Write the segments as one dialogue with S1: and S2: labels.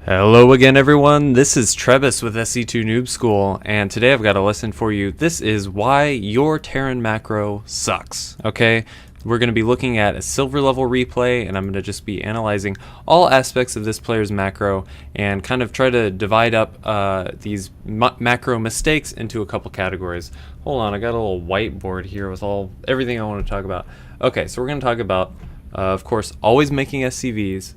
S1: Hello again everyone, this is Trebus with SC2 Noob School, and today I've got a lesson for you. This is why your Terran macro sucks, okay? We're going to be looking at a silver level replay, and I'm going to just be analyzing all aspects of this player's macro and kind of try to divide up these macro mistakes into a couple categories. Hold on, I got a little whiteboard here with everything I want to talk about. Okay, so we're going to talk about, of course, always making SCVs,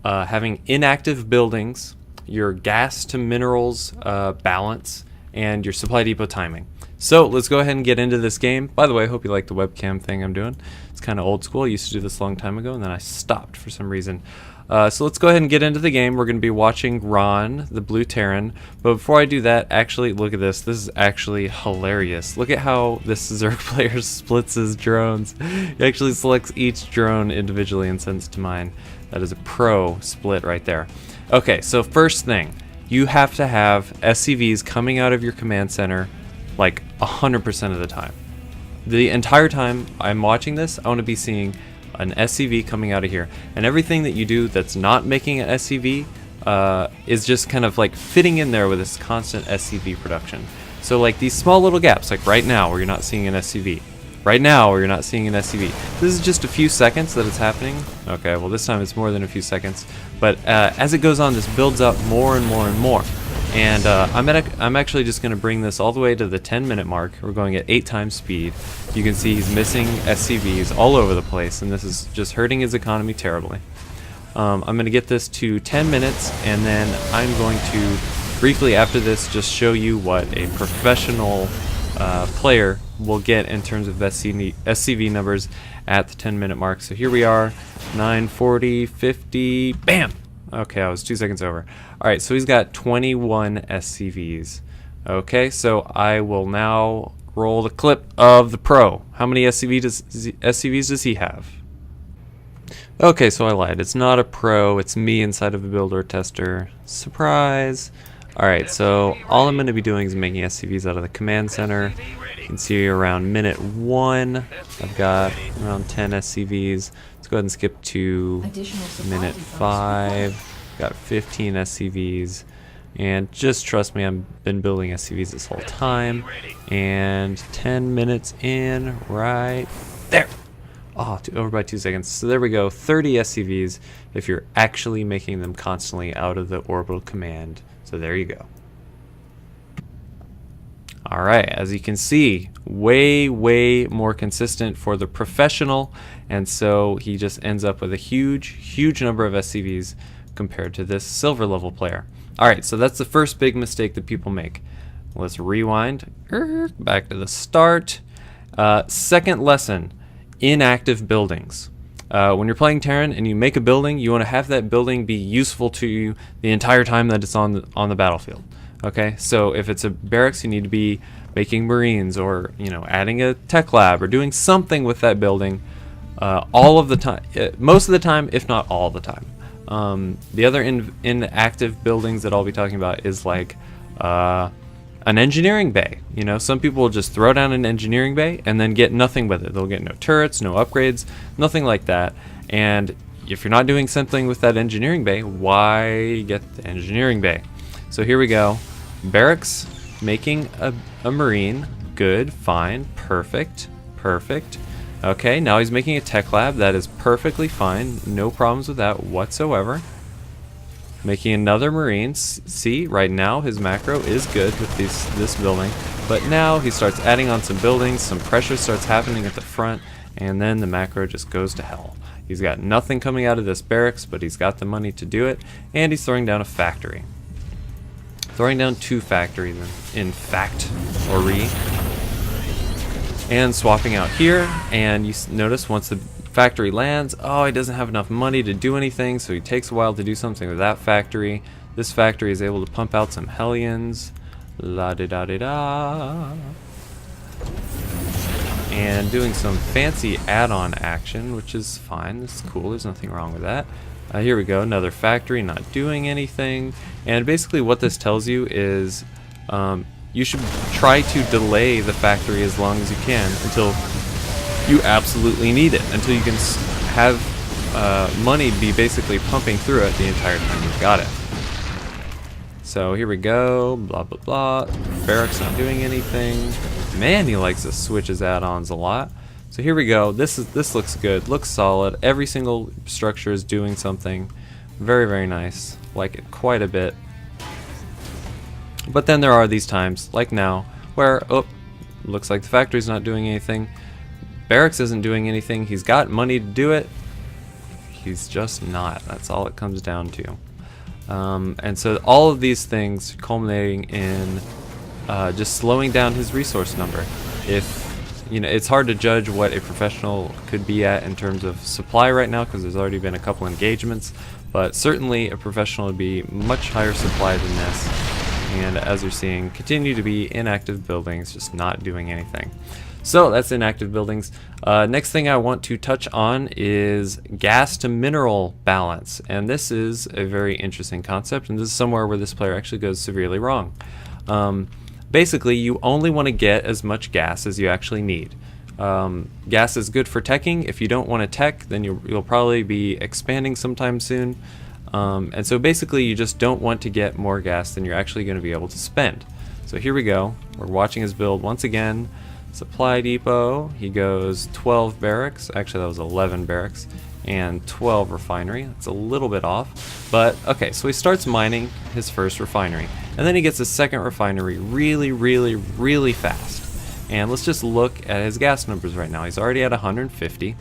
S1: having inactive buildings, your gas to minerals balance, and your supply depot timing. So let's go ahead and get into this game. By the way, I hope you like the webcam thing I'm doing. It's kind of old school. I used to do this a long time ago, and then I stopped for some reason. So let's go ahead and get into the game. We're going to be watching Ron, the blue Terran. But before I do that, actually, look at this. This is actually hilarious. Look at how this Zerg player splits his drones. He actually selects each drone individually and sends it to mine. That is a pro split right there. Okay, so first thing, you have to have SCVs coming out of your command center like 100% of the time. The entire time I'm watching this, I want to be seeing an SCV coming out of here. And everything that you do that's not making an SCV is just kind of like fitting in there with this constant SCV production. So like these small little gaps, like right now where you're not seeing an SCV. Right now, where you're not seeing an SCV. This is just a few seconds that it's happening. Okay, well this time it's more than a few seconds. But as it goes on, this builds up more and more and more. And I'm actually just going to bring this all the way to the 10-minute mark. We're going at 8 times speed. You can see he's missing SCVs all over the place, and this is just hurting his economy terribly. I'm going to get this to 10 minutes, and then I'm going to briefly after this just show you what a professional player will get in terms of SCV numbers at the 10-minute mark. So here we are, 9:40, 50, bam! Okay, I was 2 seconds over. Alright, so he's got 21 SCVs. Okay, so I will now roll the clip of the pro. How many SCVs does he have? Okay, so I lied. It's not a pro, it's me inside of a builder tester. Surprise! Alright, so all I'm going to be doing is making SCVs out of the command center. You can see around minute 1, I've got around 10 SCVs. Let's go ahead and skip to minute 5. Got 15 SCVs. And just trust me, I've been building SCVs this whole time. And 10 minutes in, right there. Oh, over by 2 seconds. So there we go, 30 SCVs if you're actually making them constantly out of the orbital command. So there you go. Alright, as you can see, way more consistent for the professional, and so he just ends up with a huge number of SCVs compared to this silver level player. Alright, so that's the first big mistake that people make. Let's rewind back to the start. Second lesson, inactive buildings. When you're playing Terran and you make a building, you want to have that building be useful to you the entire time that it's on the battlefield. Okay, so if it's a barracks, you need to be making Marines or adding a tech lab or doing something with that building all of the time, most of the time, if not all the time. The other inactive buildings that I'll be talking about is like an engineering bay. Some people will just throw down an engineering bay and then get nothing with it. They'll get no turrets, no upgrades, nothing like that. And if you're not doing something with that engineering bay, why get the engineering bay? So here we go. Barracks, making a Marine. Good, fine, perfect. Okay, now he's making a tech lab. That is perfectly fine. No problems with that whatsoever. Making another Marine. See, right now his macro is good with this building, but now he starts adding on some buildings, some pressure starts happening at the front, and then the macro just goes to hell. He's got nothing coming out of this barracks, but he's got the money to do it, and he's throwing down a factory. Throwing down 2 factories, in fact, and swapping out here, and you notice once the factory lands, oh, he doesn't have enough money to do anything, so he takes a while to do something with that factory. This factory is able to pump out some Hellions, la-di-da-di-da, and doing some fancy add-on action, which is fine. This is cool, there's nothing wrong with that. Here we go, another factory not doing anything, and basically what this tells you is you should try to delay the factory as long as you can until you absolutely need it, until you can have money be basically pumping through it the entire time you've got it. So here we go, blah blah blah. Barracks not doing anything. Man, he likes to switch his add-ons a lot. So here we go. This looks good, looks solid. Every single structure is doing something. Very, very nice. Like it quite a bit. But then there are these times, like now, where, oh, looks like the factory's not doing anything. Barracks isn't doing anything. He's got money to do it. He's just not. That's all it comes down to. And so all of these things culminating in just slowing down his resource number. If, you know, it's hard to judge what a professional could be at in terms of supply right now because there's already been a couple engagements, but certainly a professional would be much higher supply than this. And as you're seeing, continue to be inactive buildings, just not doing anything. So that's inactive buildings. Next thing I want to touch on is gas to mineral balance. And this is a very interesting concept, and this is somewhere where this player actually goes severely wrong. Basically, you only want to get as much gas as you actually need. Gas is good for teching. If you don't want to tech, then you'll probably be expanding sometime soon. And so basically you just don't want to get more gas than you're actually going to be able to spend. So here we go. We're watching his build once again. Supply depot, he goes 12 barracks, actually that was 11 barracks, and 12 refinery. That's a little bit off, but okay, so he starts mining his first refinery, and then he gets a second refinery really fast. And let's just look at his gas numbers right now. He's already at 150,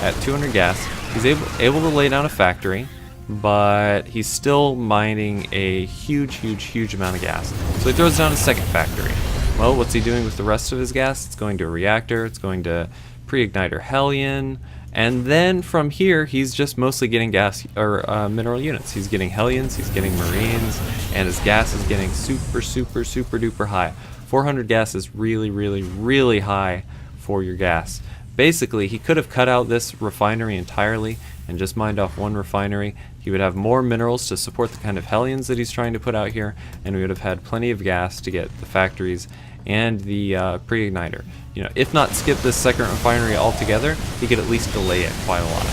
S1: at 200 gas. He's able to lay down a factory, but he's still mining a huge amount of gas. So he throws down a second factory. Well, what's he doing with the rest of his gas? It's going to a reactor, it's going to pre-igniter Hellion, and then from here he's just mostly getting gas or mineral units. He's getting Hellions, he's getting Marines, and his gas is getting super duper high. 400 gas is really high for your gas. Basically, he could have cut out this refinery entirely and just mined off one refinery. He would have more minerals to support the kind of Hellions that he's trying to put out here, and we would have had plenty of gas to get the factories and the pre-igniter. You know, if not skip this second refinery altogether, he could at least delay it quite a lot.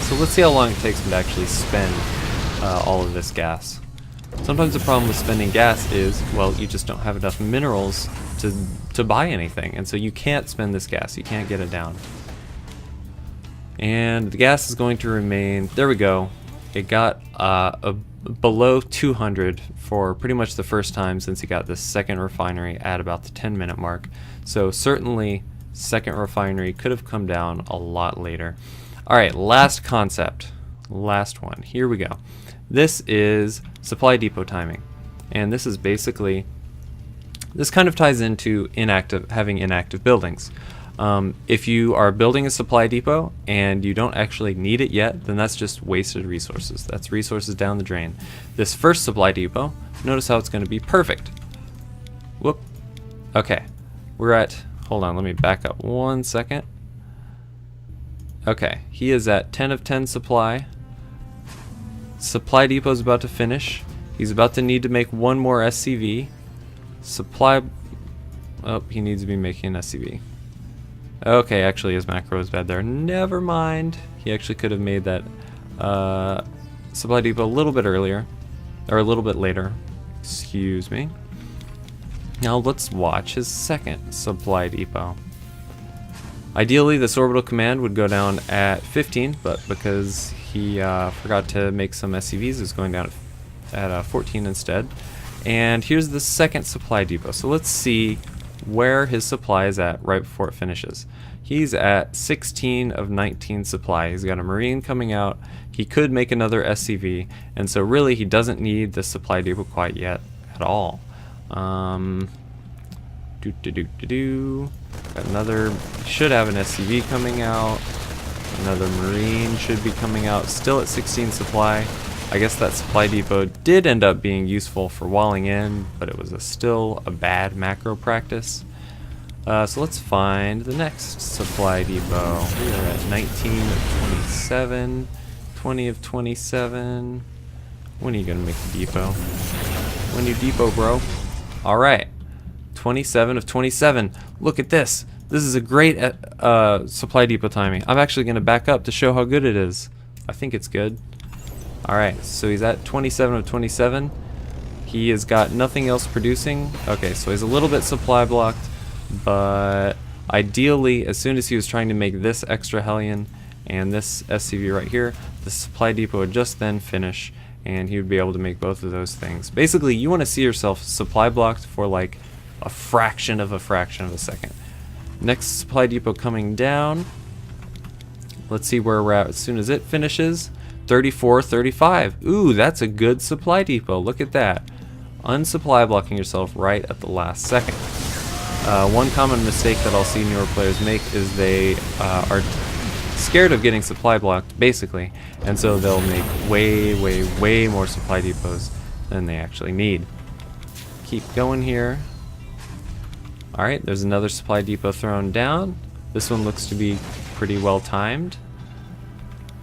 S1: So let's see how long it takes him to actually spend all of this gas. Sometimes the problem with spending gas is, well, you just don't have enough minerals to buy anything, and so you can't spend this gas, you can't get it down. And the gas is going to remain, there we go, it got below 200 for pretty much the first time since he got this second refinery at about the 10-minute mark. So certainly second refinery could have come down a lot later. Alright, last concept, last one, here we go. This is supply depot timing, and this is basically, this kind of ties into having inactive buildings. If you are building a supply depot and you don't actually need it yet, then that's just wasted resources. That's resources down the drain. This first supply depot, notice how it's going to be perfect. Whoop. Okay, we're at, hold on, let me back up 1 second. Okay, he is at 10 of 10 supply. Supply depot is about to finish. He's about to need to make one more SCV. Supply, oh, he needs to be making an SCV. Okay, actually his macro is bad there. Never mind. He actually could have made that supply depot a little bit earlier, or a little bit later. Excuse me. Now let's watch his second supply depot. Ideally, this orbital command would go down at 15, but because he forgot to make some SCVs, it's going down at 14 instead. And here's the second supply depot. So let's see where his supply is at right before it finishes. He's at 16 of 19 supply. He's got a Marine coming out. He could make another SCV, and so really he doesn't need the supply depot quite yet at all. Got another, should have an SCV coming out. Another Marine should be coming out, still at 16 supply. I guess that supply depot did end up being useful for walling in, but it was still a bad macro practice. So let's find the next supply depot. We are at 19 of 27, 20 of 27. When are you gonna make the depot? When you depot, bro? Alright, 27 of 27. Look at this. This is a great supply depot timing. I'm actually gonna back up to show how good it is. I think it's good. Alright, so he's at 27 of 27. He has got nothing else producing. Okay, so he's a little bit supply blocked, but ideally, as soon as he was trying to make this extra Hellion and this SCV right here, the supply depot would just then finish, and he would be able to make both of those things. Basically, you want to see yourself supply blocked for like a fraction of a second. Next supply depot coming down. Let's see where we're at as soon as it finishes. 34, 35. Ooh, that's a good supply depot. Look at that. Unsupply blocking yourself right at the last second. One common mistake that I'll see newer players make is they are scared of getting supply blocked, basically, and so they'll make way more supply depots than they actually need. Keep going here. Alright, there's another supply depot thrown down. This one looks to be pretty well timed.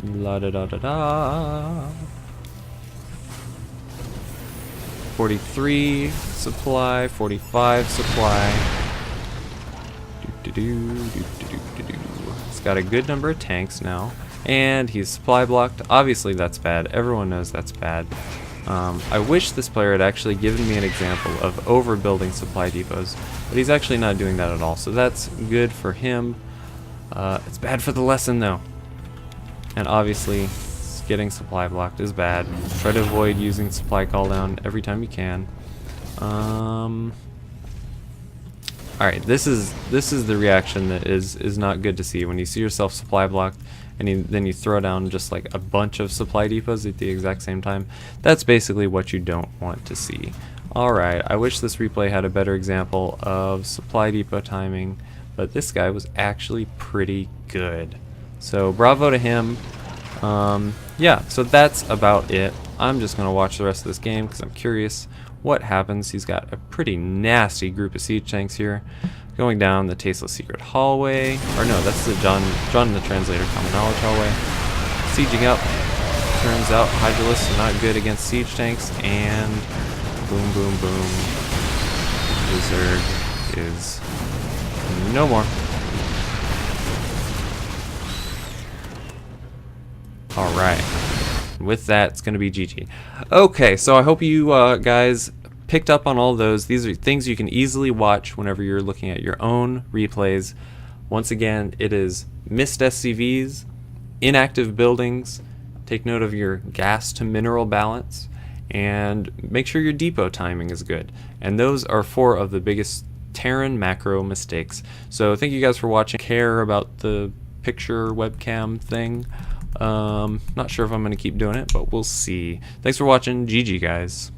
S1: La da da da da. 43 supply, 45 supply. He's got a good number of tanks now, and he's supply blocked. Obviously that's bad. Everyone knows that's bad. I wish this player had actually given me an example of overbuilding supply depots, but he's actually not doing that at all, so that's good for him. It's bad for the lesson though, and obviously getting supply blocked is bad. Try to avoid using supply call down every time you can. Alright, this is the reaction that is not good to see when you see yourself supply blocked and then you throw down just like a bunch of supply depots at the exact same time. That's basically what you don't want to see. Alright, I wish this replay had a better example of supply depot timing, but this guy was actually pretty good. So bravo to him. Yeah, so that's about it. I'm just going to watch the rest of this game because I'm curious what happens. He's got a pretty nasty group of siege tanks here. Going down the Tasteless Secret Hallway. Or no, that's the John the Translator Common Knowledge Hallway. Sieging up. Turns out Hydralisks are not good against siege tanks. And boom, boom, boom. Wizard is no more. Alright. With that, it's going to be GG. Okay, so I hope you guys picked up on all those. These are things you can easily watch whenever you're looking at your own replays. Once again, it is missed SCVs, inactive buildings, take note of your gas to mineral balance, and make sure your depot timing is good. And those are 4 of the biggest Terran macro mistakes. So thank you guys for watching. Care about the picture webcam thing. Not sure if I'm going to keep doing it, but we'll see. Thanks for watching. GG, guys.